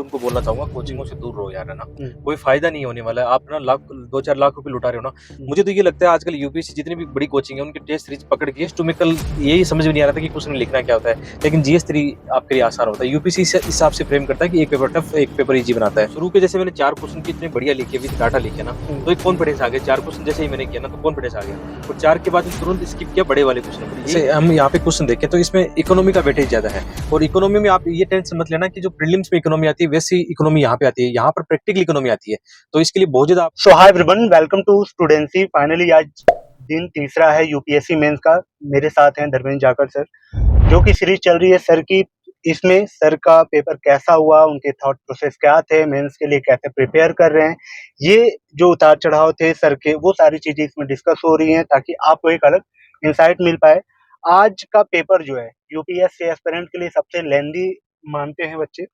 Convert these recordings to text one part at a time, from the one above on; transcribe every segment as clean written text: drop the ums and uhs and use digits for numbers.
उनको बोलना चाहूँगा, कोचिंगों से दूर रहो यार, है ना? हुँ, कोई फ़ायदा नहीं होने वाला है। आप ना लाख 2-4 लाख रुपए लुटा रहे हो ना। हुँ। मुझे तो ये लगता है आजकल यूपीएससी जितनी भी बड़ी कोचिंग है, उनकी टेस्ट सीरीज़ पकड़ के तो मैं कल यही समझ में नहीं आ रहा था कि क्वेश्चन लिखना क्या होता है। लेकिन जीएस-3 आपके लिए आसान होता है। यूपीएससी इस हिसाब से फ्रेम करता है कि एक पेपर टफ, एक पेपर ईज़ी बनाता है। शुरू के जैसे मैंने 4 क्वेश्चन की इतने बढ़िया लिखे विद डाटा लिखे ना, हुँ, तो एक कॉन्फिडेंस आ गया। 4 क्वेश्चन जैसे ही मैंने किया ना, तो कॉन्फिडेंस आ गया। और 4 के बाद तुरंत स्किप किया बड़े वाले क्वेश्चन को। जैसे हम यहाँ पे क्वेश्चन देखें तो इसमें इकोनॉमी का वेटेज ज़्यादा है। और इकोनॉमी में आप ये टेंशन मत लेना कि जो प्रीलिम्स में इकोनॉमी आती है वैसी इकोनॉमी यहाँ पे आती है। यहाँ पर प्रैक्टिकल इकोनॉमी आती है। तो इसके लिए बहुत ज़्यादा आप so hi everyone, welcome to Studency. Finally आज दिन तीसरा है यूपीएससी मेंस का। मेरे साथ हैं धर्मेंद्र जाखड़ सर, जो कि सीरीज चल रही है सर की। इसमें सर का पेपर कैसा हुआ, उनके थॉट प्रोसेस क्या थे, मेंस के लिए कैसे प्रिपेयर कर रहे हैं, ये जो उतार चढ़ाव थे सर के, वो सारी चीजें इसमें डिस्कस हो रही हैं ताकि आपको एक अलग इंसाइट मिल पाए। आज का पेपर जो है यूपीएससी एस्पिरेंट के लिए सबसे लेंदी मानते हैं बच्चे।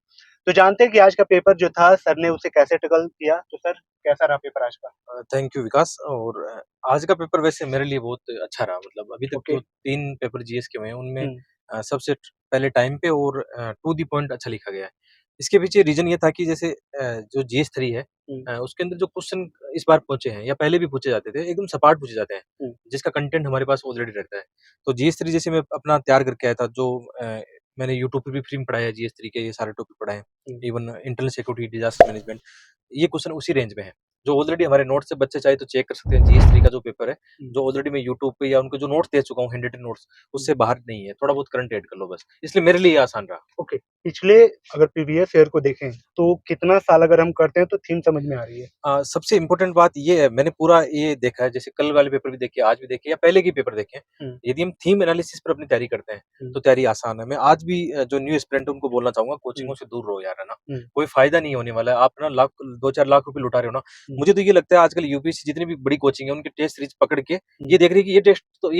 तो जानते हैं कि आज का पेपर जो था सर ने उसे कैसे टैकल किया। तो सर, कैसा रहा पेपर आज का? थैंक यू विकास। और आज का पेपर वैसे मेरे लिए बहुत अच्छा रहा। मतलब अभी तक ओके। जो 3 पेपर जीएस के हुए हैं उनमें हुँ, सबसे पहले टाइम पे और टू द पॉइंट अच्छा लिखा गया है। इसके पीछे रीज़न ये था कि जैसे जो जीएस-3 है हुँ, उसके अंदर जो क्वेश्चन इस बार पूछे हैं या पहले भी पूछे जाते थे, एकदम सपाट पूछे जाते हैं, हुँ, जिसका कंटेंट हमारे पास ऑलरेडी रहता है। तो जीएस-3 जैसे मैं अपना तैयार करके आया था, जो मैंने यूट्यूब पे भी फ्री में पढ़ाया है, जीएस-3 के ये सारे टॉपिक पढ़ाए हैं, हुँ, even internal security, disaster management, ये क्वेश्चन उसी रेंज में है। जो ऑलरेडी हमारे नोट्स से बच्चे चाहे तो चेक कर सकते हैं। जीएस-3 का जो पेपर है, हुँ, जो ऑलरेडी मैं यूट्यूब पे या उनको जो नोट्स दे चुका हूँ, हैंड रिटन नोट्स, हुँ। उससे बाहर नहीं है। थोड़ा बहुत करंट ऐड कर लो बस। इसलिए मेरे लिए ये आसान रहा। ओके, पिछले अगर प्रीवियस ईयर को देखें, तो कितना साल अगर हम करते हैं तो थीम समझ में आ रही है। सबसे इम्पोर्टेंट बात ये है, मैंने पूरा ये देखा है, जैसे कल वाले पेपर भी देखे, आज भी देखे या पहले के पेपर देखे हैं। हुँ, यदि हम थीम एनालिसिस पर अपनी तैयारी करते हैं, हुँ, तो तैयारी आसान है। मैं आज भी जो न्यू एस्पिरेंट है उनको बोलना चाहूँगा, हुँ, कोचिंगों से दूर रहो यार, है ना? हुँ, कोई फ़ायदा नहीं होने वाला है। आप ना लाख 2-4 लाख रुपए लुटा रहे हो ना। हुँ, मुझे तो ये लगता है आजकल यूपीएससी जितनी भी बड़ी कोचिंग है, उनकी टेस्ट सीरीज़ पकड़ के हुँ। ये देख रही है कि ये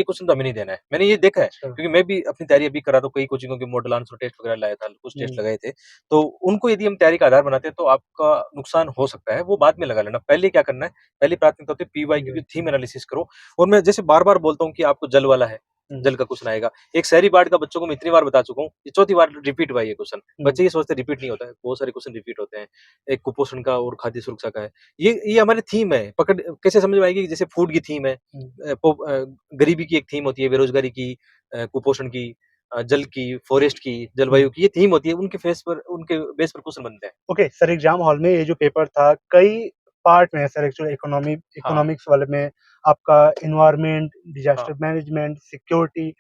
क्वेश्चन तो हमें नहीं देना है। मैंने ये देखा है, अच्छा। क्योंकि मैं भी अपनी तैयारी अभी कर रहा था, कई कोचिंगों के मॉडल आंसर टेस्ट वगैरह लाया था, कुछ टेस्ट हुँ, लगाए थे। तो उनको यदि हम तैयारी का आधार बनाते हैं, तो आपका नुकसान हो सकता है, वो बाद में लगा लेना। पहले क्या करना है, पहली प्राथमिकता होती है पीवाईक्यू की थीम एनालिसिस करो। और मैं जैसे बार-बार बोलता हूँ कि आपको जल वाला है, हुँ, जल का क्वेश्चन आएगा। एक शहरी बाढ़ का बच्चों को मैं इतनी बार बता चुका हूँ, ये चौथी बार रिपीट हुआ है ये क्वेश्चन। हुँ, बच्चे ये सोचते हैं रिपीट नहीं होता है, बहुत सारे क्वेश्चन रिपीट होते हैं। एक कुपोषण का और खाद्य सुरक्षा का है। ये हमारी थीम है, पकड़ कैसे समझ में आएगी कि जैसे फूड की थीम है, हुँ। गरीबी की एक थीम होती है, बेरोज़गारी की, कुपोषण की, जल की, फॉरेस्ट की, हुँ। जलवायु की, ये थीम होती है, उनके बेस पर क्वेश्चन बनते हैं। ओके, सर एग्ज़ाम हॉल में ये जो पेपर था, कई पार्ट में है सर एक्चुअली हाँ, इकोनॉमिक्स वाले में आपका एनवायरनमेंट, हाँ। डिज़ास्टर मैनेजमेंट, सिक्योरिटी,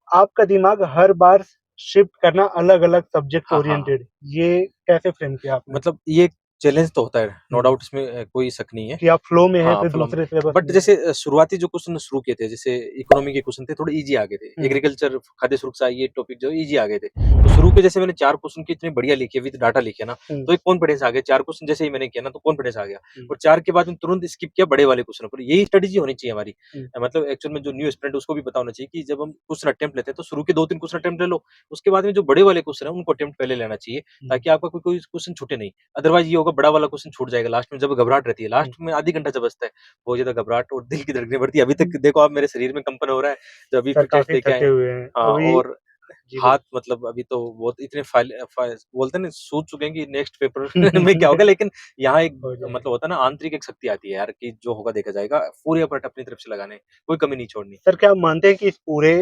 आपका दिमाग हर बार शिफ्ट करना अलग-अलग सब्जेक्ट हाँ, हाँ, हाँ। ओरिएंटेड, ये कैसे फ्रेम किया आपने? मतलब ये एक चैलेंज तो होता है, नो हुँ, डाउट, इसमें कोई शक नहीं है। कि आप फ्लो में हैं हाँ, फिर फ्लो में। दूसरे सिलेबस बट में हैं। जैसे शुरुआती जो क्वेश्चन शुरू किए थे, जैसे इकोनॉमी के क्वेश्चन थे, थोड़े ईज़ी आ गए थे। हुँ, एग्रीकल्चर, खाद्य सुरक्षा, ये टॉपिक जो ईज़ी आ गए थे। तो हुँ, शुरू के जैसे मैंने 4 क्वेश्चन की इतने बढ़िया लिखे विद डाटा लिखे ना, हुँ, तो एक कॉन्फिडेंस आ गया। 4 क्वेश्चन जैसे ही मैंने किया ना, तो कॉन्फिडेंस आ गया। हुँ, और 4 के बाद में तुरंत स्किप किया बड़े वाले क्वेश्चनों पर। यही स्ट्रेटेजी होनी चाहिए हमारी। हुँ, मतलब एक्चुअल में जो न्यू एस्पिरेंट है उसको भी पता होना चाहिए कि जब हम क्वेश्चन अटेम्प्ट लेते हैं, तो शुरू के 2-3 क्वेश्चन अटेम्प्ट ले लो। उसके बाद में जो बड़े वाले क्वेश्चन है उनको अटेम्प्ट पहले लेना चाहिए, हुँ, ताकि आपका कोई कोई क्वेश्चन छूटे नहीं। अदरवाइज़ ये होगा, बड़ा वाला क्वेश्चन छूट जाएगा लास्ट में, जब घबराहट रहती है। हुँ, लास्ट में आधी घंटा जब बचता है, बहुत ज़्यादा घबराहट और दिल की धड़कनें बढ़ती है। अभी हुँ। तक देखो आप, मेरे शरीर में कंपन हो रहा है, जो अभी सर फिर टेस्ट काफ़ी देके आए थके हैं। हुए हैं। हाँ, अभी और जी हाथ बोलिए। मतलब अभी तो बहुत इतने बोलते हैं ना, सूज चुके हैं कि नेक्स्ट पेपर में क्या होगा। लेकिन यहाँ एक हो मतलब जाएगा। होता है ना, आंतरिक एक शक्ति आती है यार, कि जो होगा देखा जाएगा। पूरे एफर्ट अपनी तरफ से लगाने, कोई कमी नहीं छोड़नी। सर क्या आप मानते हैं कि इस पूरे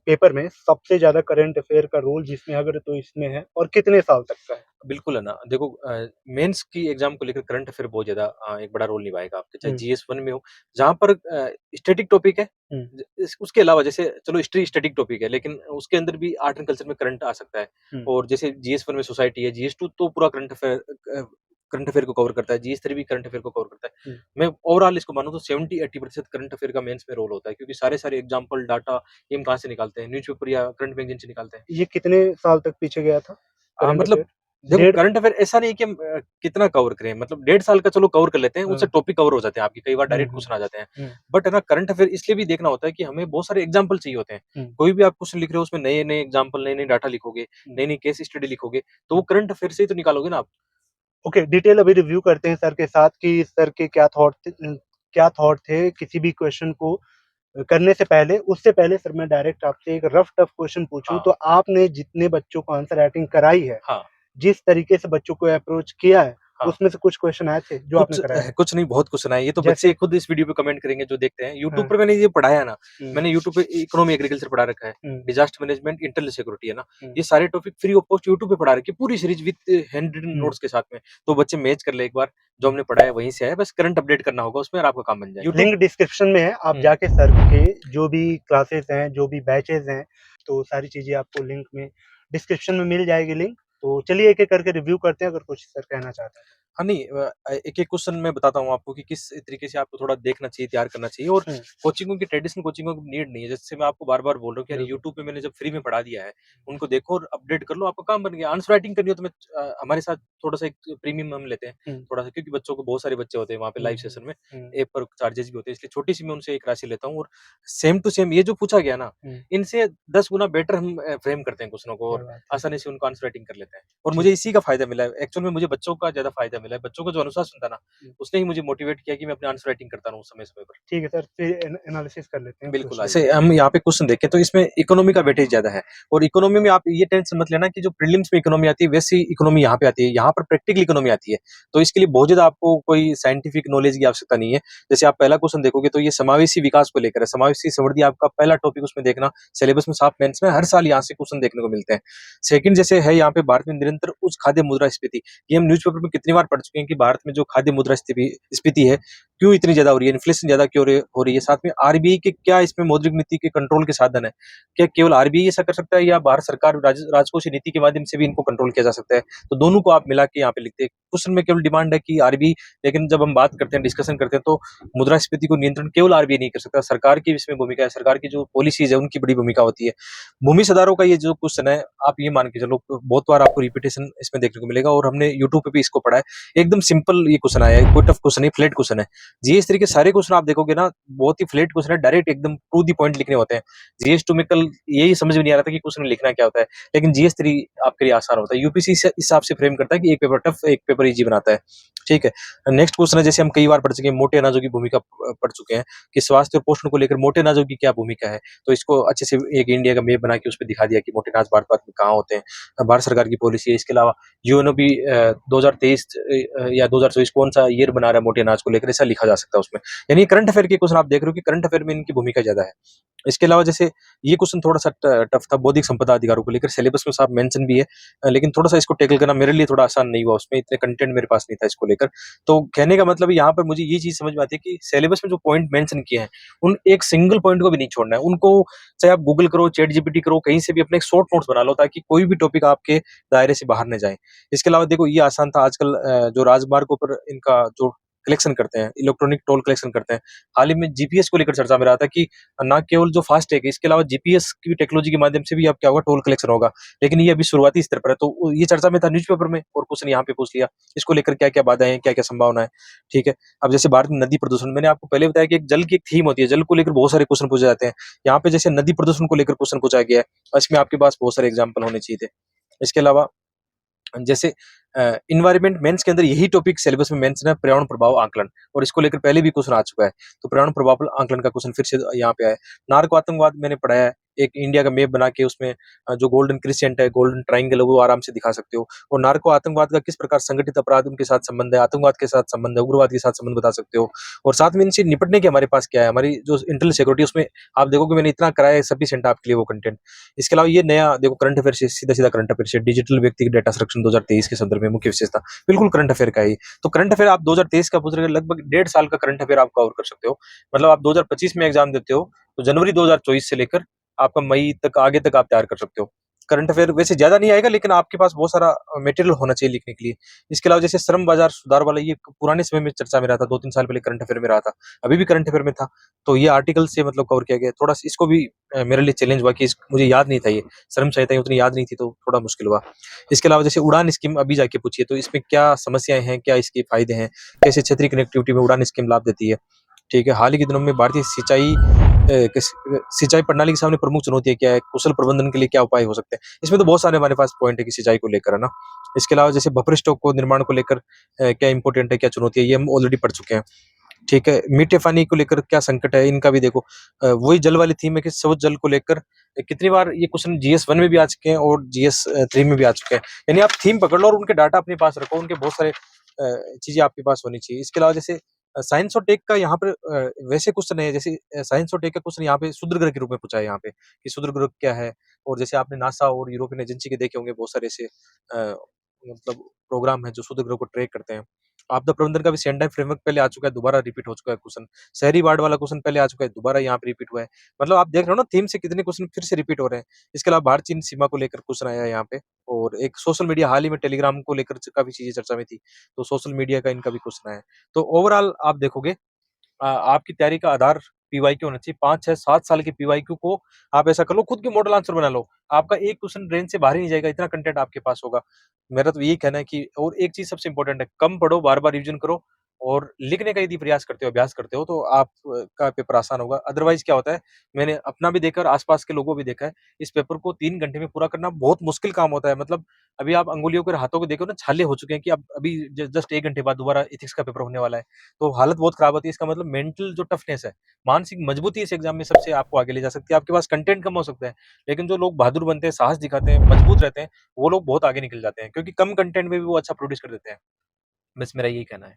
पेपर में सबसे ज़्यादा करंट अफ़ेयर का रोल जिसमें अगर तो इसमें है और कितने साल तक का है? बिल्कुल है ना। देखो, मेंस की एग्ज़ाम को लेकर करंट अफ़ेयर बहुत ज़्यादा एक बड़ा रोल निभाएगा आपके, चाहे हुँ, जीएस 1 में हो, जहाँ पर स्टैटिक टॉपिक है। हुँ, ज इस उसके अलावा जैसे चलो हिस्ट्री स्टैटिक टॉपिक है, लेकिन उसके अंदर भी आर्ट एंड कल्चर में करंट आ सकता है। हुँ, और जैसे जीएस 1 में सोसाइटी है, जीएस 2 तो पूरा करंट अफ़ेयर को कवर करता है, जीएस 3 भी करंट अफ़ेयर को कवर करता है। हुँ। मैं ओवरऑल इसको मानूँ तो 70-80% करंट अफ़ेयर का मेंस में रोल होता है, क्योंकि सारे-सारे एग्ज़ाम्पल, डाटा ये हम कहाँ से निकालते हैं? न्यूज़पेपर या करंट मैगज़ीन से निकालते हैं। ये कितने साल तक पीछे गया था करंट मतलब अफ़ेयर? देखो, डेढ़ करंट अफ़ेयर ऐसा नहीं है कि हम कितना कवर करें, मतलब डेढ़ साल का चलो कवर कर लेते हैं, उससे हाँ। टॉपिक कवर हो जाते हैं आपके, कई बार हुँ, डायरेक्ट हुँ, क्वेश्चन आ जाते हैं। हुँ, बट है ना, करंट अफ़ेयर इसलिए भी देखना होता है कि हमें बहुत सारे एग्ज़ाम्पल चाहिए होते हैं। हुँ, कोई भी आप क्वेश्चन लिख रहे हो, उसमें नए-नए एग्ज़ाम्पल, नए-नए डाटा लिखोगे, हुँ, नई-नई केस स्टडी लिखोगे, तो वो हुँ। करंट अफ़ेयर से ही तो निकालोगे ना आप। ओके, डिटेल अभी रिव्यू करते हैं सर के साथ कि सर के क्या थॉट थे किसी भी क्वेश्चन को करने से पहले। उससे पहले सर मैं डायरेक्ट आपसे एक रफ टफ क्वेश्चन पूछूँ हाँ, तो आपने जितने बच्चों को आंसर राइटिंग कराई है, हाँ। जिस तरीके से बच्चों को अप्रोच किया है, हाँ। उसमें से कुछ क्वेश्चन आए थे जो आपने कराया? कुछ नहीं, बहुत कुछ सुना है। ये तो जैसे? बच्चे खुद इस वीडियो पे कमेंट करेंगे जो देखते हैं। यूट्यूब हाँ। पर मैंने ये पढ़ाया ना, हुँ, मैंने यूट्यूब पे इकोनॉमी एग्रीकल्चर पढ़ा रखा है, हुँ, डिजास्टर मैनेजमेंट, इंटरनल सिक्योरिटी है ना। हुँ, ये सारे topic free of cost YouTube पे पढ़ा रखी है, पूरी सीरीज विद हैंड रिटन हुँ, नोट्स के साथ में। तो बच्चे मैच कर ले एक बार, जो हुँ। हमने पढ़ा है वहीं से है, बस करंट अपडेट करना होगा उसमें और आपका काम बन जाएगा। यूट्यूब लिंक डिस्क्रिप्शन में है, आप हुँ। जाके सर के जो भी क्लासेस हैं, जो भी बैचेज़ हैं, तो सारी चीज़ें आपको लिंक में डिस्क्रिप्शन में मिल जाएगी लिंक। तो चलिए एक-एक करके रिव्यू करते हैं अगर कुछ सर कहना चाहते हैं। हाँ, नहीं एक-एक क्वेश्चन मैं बताता हूँ आपको कि किस तरीके से आपको थोड़ा देखना चाहिए, तैयार करना चाहिए और हुँ, कोचिंगों की ट्रेडिशनल कोचिंगों की नीड नहीं है। जैसे मैं आपको बार-बार बोल रहा हूँ कि यार बिल्कुल। यूट्यूब पे मैंने जब फ्री में पढ़ा दिया है, उनको देखो और अपडेट कर लो, आपका काम बन गया। आंसर राइटिंग करनी हो तो मैं हमारे साथ थोड़ा-सा एक प्रीमियम हम लेते हैं, हुँ, थोड़ा-सा क्योंकि बच्चों को बहुत सारे बच्चे होते हैं वहाँ पे हुँ, लाइव हुँ, सेशन में, हुँ, ऐप पर चार्जेज़ भी होते हैं, इसलिए छोटी-सी मैं उनसे एक राशि लेता हूँ और सेम टू सेम ये जो पूछा गया ना, हुँ, इनसे 10 गुना बेटर हम फ्रेम करते हैं क्वेश्चनों को क्या और बात है। आसानी से उनको आंसर राइटिंग कर लेते हैं। और ठीक। मुझे इसी का फ़ायदा मिला है। एक्चुअल में मुझे बच्चों का ज़्यादा फ़ायदा मिला है। बच्चों का जो अनुशासन था ना, हुँ, उसने ही मुझे मोटिवेट किया कि मैं अपनी आंसर राइटिंग करता रहूँ समय-समय पर। ठीक है सर, फिर एनालिसिस कर लेते हैं बिल्कुल, क्वेश्चन जैसे का। हम यहाँ पे क्वेश्चन देखें तो इसमें इकोनॉमी का वेटेज ज़्यादा है और इकोनॉमी में आप ये टेंशन मत लेना कि जो प्रीलिम्स में इकोनॉमी आती है वैसी इकोनॉमी यहाँ पे आती है। यहाँ पर प्रैक्टिकल इकोनॉमी आती है। तो इसके लिए बहुत ज़्यादा आपको कोई साइंटिफिक नॉलेज की आवश्यकता नहीं है। जैसे आप पहला क्वेश्चन देखोगे तो ये समावेशी विकास को लेकर है। समावेशी समृद्धि आपका पहला टॉपिक उसमें देखना सिलेबस में साफ मेंशन है। हर साल यहाँ से क्वेश्चन देखने को मिलते हैं। सेकंड जैसे है यहाँ पे भारत में निरंतर उच्च खाद्य मुद्रास्फीति। ये हम न्यूज़पेपर में कितनी बार पढ़ चुके हैं कि भारत में जो खाद्य मुद्रास्फीति है क्यों इतनी ज़्यादा हो रही है, इन्फ्लेशन ज़्यादा क्यों हो रही है, साथ में आरबीआई के क्या इसमें मौद्रिक नीति के कंट्रोल के साधन है? क्या केवल आरबीआई ऐसा कर सकता है या भारत सरकार राजकोषीय नीति के माध्यम से भी इनको कंट्रोल किया जा सकता है? तो दोनों को आप मिला के यहाँ पे लिखते हैं। क्वेश्चन में केवल डिमांड है कि आरबीआई लेकिन जब हम बात करते हैं, डिस्कशन करते हैं तो मुद्रास्फीति को नियंत्रण केवल आरबीआई नहीं कर सकता, सरकार की भी इसमें भूमिका है, सरकार की जो पॉलिसीज़ है उनकी बड़ी भूमिका होती है। भूमि सुधारों का ये जो क्वेश्चन है, आप ये मान के चलो बहुत बार आपको रिपीटेशन इसमें देखने को मिलेगा और हमने यूट्यूब पे भी इसको पढ़ा है। एकदम सिंपल ये क्वेश्चन आया है, कोई टफ क्वेश्चन नहीं, फ्लैट क्वेश्चन है। जीएस थ्री के सारे क्वेश्चन आप देखोगे ना बहुत ही फ्लैट क्वेश्चन है, डायरेक्ट एकदम टू द पॉइंट लिखने होते हैं। जीएस टू में कल यही समझ में नहीं आ रहा था कि क्वेश्चन में लिखना क्या होता है, लेकिन जीएस थ्री आपके लिए आसान होता है। यूपीसी इस हिसाब से फ्रेम करता है कि एक पेपर टफ एक पेपर इजी बनाता है। ठीक है। नेक्स्ट क्वेश्चन है जैसे हम कई बार पढ़ चुके हैं, मोटे अनाजों की भूमिका पढ़ चुके हैं कि स्वास्थ्य और पोषण को लेकर मोटे अनाजों की क्या भूमिका है। तो इसको अच्छे से एक इंडिया का मैप बना के उसपे दिखा दिया कि मोटे अनाज भारत में कहाँ होते हैं। भारत सरकार की पॉलिसी है। इसके अलावा यूएनओ भी 2023 या 2024 कौन सा ईयर बना रहा है मोटे अनाज को लेकर, ऐसा लिखा जा सकता है उसमें। यानी करंट अफेयर के क्वेश्चन आप देख रहे हो कि करंट अफेयर में इनकी भूमिका ज्यादा है। इसके अलावा जैसे ये क्वेश्चन थोड़ा-सा टफ था बौद्धिक संपदा अधिकारों को लेकर, सिलेबस में साफ मेंशन भी है। लेकिन थोड़ा-सा इसको टैकल करना मेरे लिए थोड़ा आसान नहीं हुआ, उसमें इतने कंटेंट मेरे पास नहीं था इसको लेकर। तो कहने का मतलब यहाँ पर मुझे ये चीज़ समझ में आती है कि सिलेबस में जो पॉइंट मेंशन किए हैं, उन एक सिंगल पॉइंट को भी नहीं छोड़ना है। उनको चाहे आप गूगल करो, चैट जीपीटी करो, कहीं से भी अपने एक शॉर्ट नोट्स बना लो ताकि कोई भी टॉपिक आपके दायरे से बाहर न जाए। इसके अलावा देखो ये आसान था आजकल जो राजमार्गों पर इनका जो कलेक्शन करते हैं, इलेक्ट्रॉनिक टोल कलेक्शन करते हैं। हाल ही में जीपीएस को लेकर चर्चा में रहा था कि ना केवल जो फास्टैग है, इसके अलावा जीपीएस की टेक्नोलॉजी के माध्यम से भी अब क्या होगा टोल कलेक्शन होगा। लेकिन ये अभी शुरुआती स्तर पर है, तो ये चर्चा में था न्यूज़पेपर में और क्वेश्चन यहाँ पे पूछ लिया। इसको लेकर क्या-क्या बाधाएँ हैं, क्या-क्या संभावना है, ठीक है। अब जैसे भारत में नदी प्रदूषण मैंने आपको पहले बताया कि एक जल की एक थीम होती है, जल को लेकर बहुत सारे क्वेश्चन पूछे जाते हैं। यहाँ पे जैसे नदी प्रदूषण को लेकर क्वेश्चन पूछा गया है, इसमें आपके पास बहुत सारे एग्जाम्पल होने चाहिए थे। इसके अलावा जैसे एनवायरनमेंट मेंस के अंदर यही टॉपिक सिलेबस में मेंशन है पर्यावरण प्रभाव आकलन और इसको लेकर पहले भी क्वेश्चन आ चुका है। तो पर्यावरण प्रभाव आकलन का क्वेश्चन फिर से यहाँ पे आया है। नार्को आतंकवाद मैंने पढ़ाया है। एक इंडिया का मैप बना के उसमें जो गोल्डन क्रिसेंट है, गोल्डन ट्रायंगल है वो आराम से दिखा सकते हो। और नार्को आतंकवाद का किस प्रकार संगठित अपराध उनके साथ संबंध है, आतंकवाद के साथ संबंध है, उग्रवाद के साथ संबंध बता सकते हो। और साथ में इनसे निपटने के हमारे पास क्या है, हमारी जो इंटरनल सिक्योरिटी उसमें आप देखोगे मैंने इतना कराया है सफिशिएंट आपके लिए वो कंटेंट। इसके अलावा ये नया देखो करंट अफेयर से सीधा-सीधा करंट अफेयर से डिजिटल व्यक्तिगत डेटा संरक्षण 2023 के संदर्भ में मुख्य विशेषता। बिल्कुल करंट अफेयर का ही। तो करंट अफेयर आप 2023 का पूछ रहे हैं, लगभग 1.5 साल का करंट अफेयर आप कवर कर सकते हो। मतलब आप 2025 में एग्जाम देते हो, तो जनवरी 2024 से लेकर आपका मई तक आगे तक आप तैयार कर सकते हो। करंट अफेयर वैसे ज़्यादा नहीं आएगा लेकिन आपके पास बहुत सारा मटेरियल होना चाहिए लिखने के लिए। इसके अलावा जैसे श्रम बाजार सुधार वाला ये पुराने समय में चर्चा में रहा था, 2-3 साल पहले करंट अफेयर में रहा था। अभी भी करंट अफेयर में था। तो ये आर्टिकल से मतलब कवर किया गया है। थोड़ा-सा इसको भी मेरे लिए चैलेंज हुआ कि मुझे याद नहीं था ये। श्रम संहिता उतनी याद नहीं थी तो थोड़ा मुश्किल हुआ। इसके अलावा जैसे उड़ान स्कीम अभी जाके पूछिए तो इसमें क्या समस्याएँ हैं, क्या इसके फ़ायदे हैं? कैसे क्षेत्रीय कनेक्टिविटी में उड़ान स्कीम लाभ देती है? ठीक है, हाल ही के दिनों में भारतीय सिंचाई प्रणाली के सामने प्रमुख चुनौतियाँ क्या है? कुशल प्रबंधन के लिए क्या उपाय हो सकते हैं? इसमें तो बहुत सारे हमारे पास पॉइंट है कि सिंचाई को लेकर, है ना? इसके अलावा जैसे बफर स्टॉक को निर्माण को लेकर क्या इम्पोर्टेंट है, क्या चुनौती है, ये हम ऑलरेडी पढ़ चुके हैं। ठीक है, मीठे पानी को लेकर क्या संकट है, इनका भी देखो। वही जल वाली थीम है कि स्वच्छ जल को लेकर कितनी बार ये क्वेश्चन जीएस 1 में भी आ चुके हैं और जीएस 3 में भी आ चुके हैं। यानी आप थीम पकड़ लो और उनके डाटा अपने पास रखो, उनके बहुत सारे चीज़ें आपके पास होनी चाहिए। इसके अलावा जैसे साइंस और टेक का यहाँ पर वैसे क्वेश्चन है, जैसे साइंस और टेक का क्वेश्चन यहाँ पे क्षुद्र ग्रह के रूप में पूछा है यहाँ पे, कि क्षुद्र ग्रह क्या है? और जैसे आपने नासा और यूरोपियन एजेंसी के देखे होंगे बहुत सारे ऐसे मतलब प्रोग्राम है जो क्षुद्र ग्रह को ट्रैक करते हैं। आपदा प्रबंधन का भी सेंडाई फ्रेमवर्क पहले आ चुका है, दोबारा रिपीट हो चुका है क्वेश्चन। शहरी वार्ड वाला क्वेश्चन पहले आ चुका है, दोबारा यहाँ पे रिपीट हुआ है। मतलब आप देख रहे हो ना थीम से कितने क्वेश्चन फिर से रिपीट हो रहे हैं। इसके अलावा भारत-चीन सीमा को लेकर क्वेश्चन आया है यहाँ पे, और एक सोशल मीडिया हाल ही में टेलीग्राम को लेकर काफ़ी चीज़ें चर्चा में थी, तो सोशल मीडिया का इनका भी क्वेश्चन आया है। तो ओवरऑल आप देखोगे आपकी तैयारी का आधार पीवाईक्यू होना चाहिए। 5, 6, 7 साल के पीवाईक्यू को आप ऐसा कर लो, खुद के मॉडल आंसर बना लो। आपका एक क्वेश्चन रेंज से बाहर ही नहीं जाएगा, इतना कंटेंट आपके पास होगा। मेरा तो यही कहना है कि और एक चीज़ सबसे इम्पोर्टेंट है, कम पढ़ो, बार-बार रिवीजन करो और लिखने का यदि प्रयास करते हो, अभ्यास करते हो, तो आप का पेपर आसान होगा। अदरवाइज़ क्या होता है, मैंने अपना भी देखा और आस-पास के लोगों को भी देखा है, इस पेपर को 3 घंटे में पूरा करना बहुत मुश्किल काम होता है। मतलब अभी आप अंगुलियों के हाथों को देखो ना, छाले हो चुके हैं कि अब अभी जस्ट 1 घंटे बाद दोबारा एथिक्स का पेपर होने वाला है। तो हालत बहुत खराब होती है। इसका मतलब मेंटल जो टफनेस है, मानसिक मजबूती इस एग्जाम में सबसे आपको आगे ले जा सकती है। आपके पास कंटेंट कम हो सकता है, लेकिन जो लोग बहादुर बनते हैं, साहस दिखाते हैं, मजबूत रहते हैं, वो लोग बहुत आगे निकल जाते हैं, क्योंकि कम कंटेंट में भी वो अच्छा प्रोड्यूस कर देते हैं। बस मेरा यही कहना है।